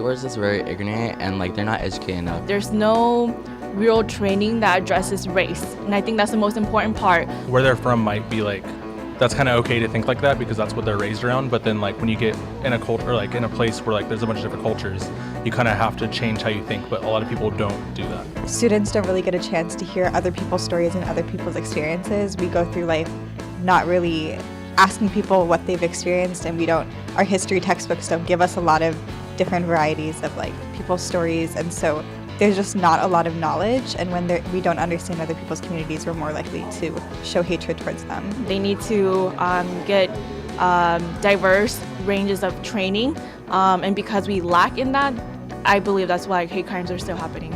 were just very ignorant and like they're not educated enough. There's no real training that addresses race, and I think that's the most important part. Where they're from might be like, that's kind of okay to think like that because that's what they're raised around, but then like when you get in a culture, or like in a place where like there's a bunch of different cultures, you kind of have to change how you think, but a lot of people don't do that. Students don't really get a chance to hear other people's stories and other people's experiences. We go through life not really asking people what they've experienced, and our history textbooks don't give us a lot of different varieties of like people's stories, and so there's just not a lot of knowledge, and when we don't understand other people's communities, we're more likely to show hatred towards them. They need to get diverse ranges of training, and because we lack in that, I believe that's why hate crimes are still happening.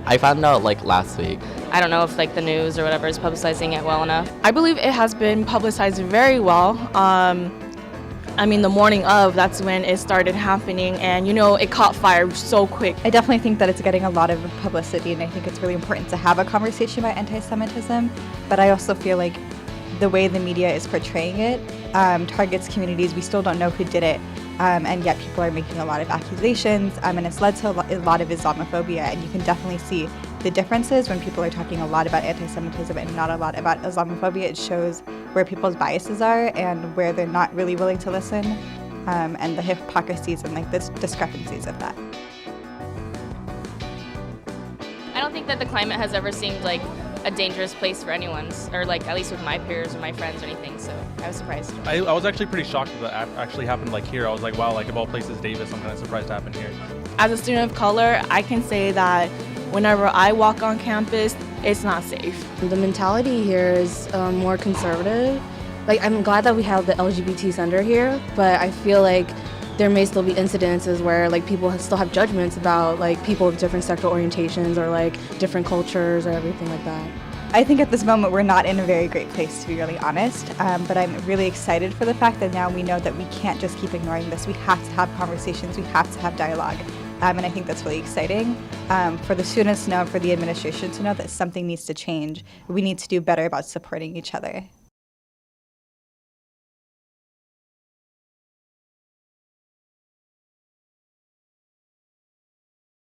I found out like last week. I don't know if like the news or whatever is publicizing it well enough. I believe it has been publicized very well. I mean, the morning of, that's when it started happening, and it caught fire so quick. I definitely think that it's getting a lot of publicity, and I think it's really important to have a conversation about anti-Semitism, but I also feel like the way the media is portraying it targets communities. We still don't know who did it, and yet people are making a lot of accusations, and it's led to a lot of Islamophobia, and you can definitely see the differences when people are talking a lot about anti-Semitism and not a lot about Islamophobia. It shows where people's biases are and where they're not really willing to listen, and the hypocrisies and like the discrepancies of that. I don't think that the climate has ever seemed like a dangerous place for anyone, or like at least with my peers or my friends or anything, so I was surprised. I was actually pretty shocked that that actually happened like here. I was like, wow, like of all places, Davis, I'm kind of surprised it happened here. As a student of color, I can say that whenever I walk on campus, it's not safe. The mentality here is more conservative. Like, I'm glad that we have the LGBT center here, but I feel like there may still be incidences where like people still have judgments about like people with different sexual orientations or like different cultures or everything like that. I think at this moment we're not in a very great place, to be really honest, but I'm really excited for the fact that now we know that we can't just keep ignoring this. We have to have conversations, we have to have dialogue, and I think that's really exciting for the students to know, for the administration to know that something needs to change. We need to do better about supporting each other.